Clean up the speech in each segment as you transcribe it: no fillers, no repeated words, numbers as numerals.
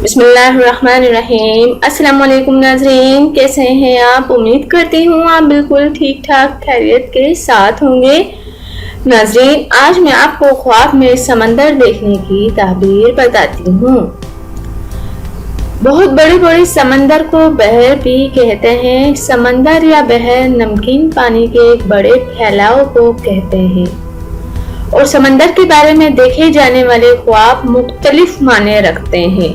بسم اللہ الرحمن الرحیم۔ السلام علیکم ناظرین، کیسے ہیں آپ؟ امید کرتی ہوں آپ بالکل ٹھیک ٹھاک خیریت کے ساتھ ہوں گے۔ ناظرین، آج میں آپ کو خواب میں سمندر دیکھنے کی تعبیر بتاتی ہوں۔ بہت بڑے بڑے سمندر کو بحر بھی کہتے ہیں۔ سمندر یا بحر نمکین پانی کے ایک بڑے پھیلاؤ کو کہتے ہیں، اور سمندر کے بارے میں دیکھے جانے والے خواب مختلف معنی رکھتے ہیں۔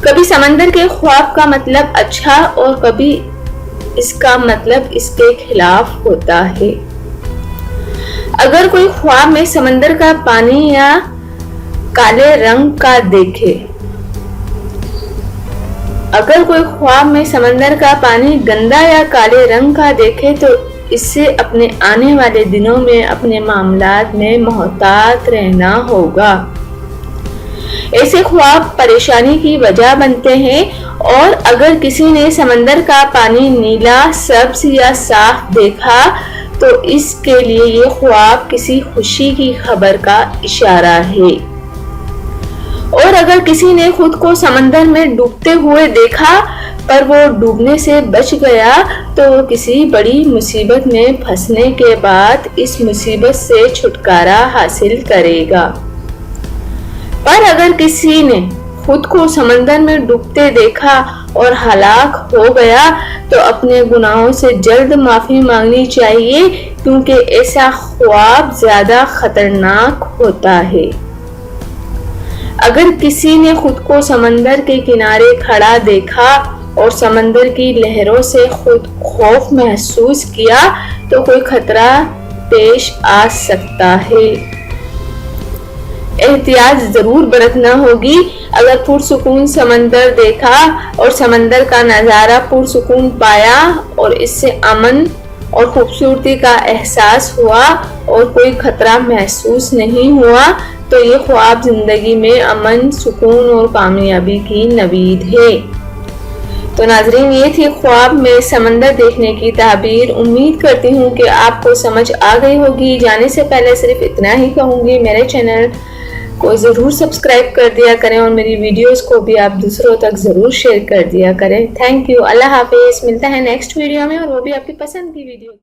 کبھی سمندر کے خواب کا مطلب اچھا اور کبھی اس کا مطلب اس کے خلاف ہوتا ہے۔ اگر کوئی خواب میں سمندر کا پانی یا کالے رنگ کا دیکھے، اگر کوئی خواب میں سمندر کا پانی گندا یا کالے رنگ کا دیکھے تو اس سے اپنے آنے والے دنوں میں اپنے معاملات میں محتاط رہنا ہوگا۔ ایسے خواب پریشانی کی وجہ بنتے ہیں، اور اگر کسی نے سمندر کا پانی نیلا، سبز یا صاف دیکھا تو اس کے لیے یہ خواب کسی خوشی کی خبر کا اشارہ ہے۔ اور اگر کسی نے خود کو سمندر میں ڈوبتے ہوئے دیکھا پر وہ ڈوبنے سے بچ گیا تو وہ کسی بڑی مصیبت میں پھنسنے کے بعد اس مصیبت سے چھٹکارا حاصل کرے گا۔ پر اگر کسی نے خود کو سمندر میں ڈوبتے دیکھا اور ہلاک ہو گیا تو اپنے گناہوں سے جلد معافی مانگنی چاہیے، کیونکہ ایسا خواب زیادہ خطرناک ہوتا ہے۔ اگر کسی نے خود کو سمندر کے کنارے کھڑا دیکھا اور سمندر کی لہروں سے خود خوف محسوس کیا تو کوئی خطرہ پیش آ سکتا ہے۔ احتیاط ضرور برتنا ہوگی۔ اگر پرسکون سمندر دیکھا اور سمندر کا نظارہ پرسکون پایا اور اس سے امن اور خوبصورتی کا احساس ہوا اور کوئی خطرہ محسوس نہیں ہوا تو یہ خواب زندگی میں امن، سکون اور کامیابی کی نوید ہے۔ تو ناظرین، یہ تھی خواب میں سمندر دیکھنے کی تعبیر۔ امید کرتی ہوں کہ آپ کو سمجھ آ گئی ہوگی۔ جانے سے پہلے صرف اتنا ہی کہوں گی، میرے چینل کو ضرور سبسکرائب کر دیا کریں اور میری ویڈیوز کو بھی آپ دوسروں تک ضرور شیئر کر دیا کریں۔ Thank you. اللہ حافظ۔ ملتا ہے نیکسٹ ویڈیو میں، اور وہ بھی آپ کی پسند کی ویڈیو۔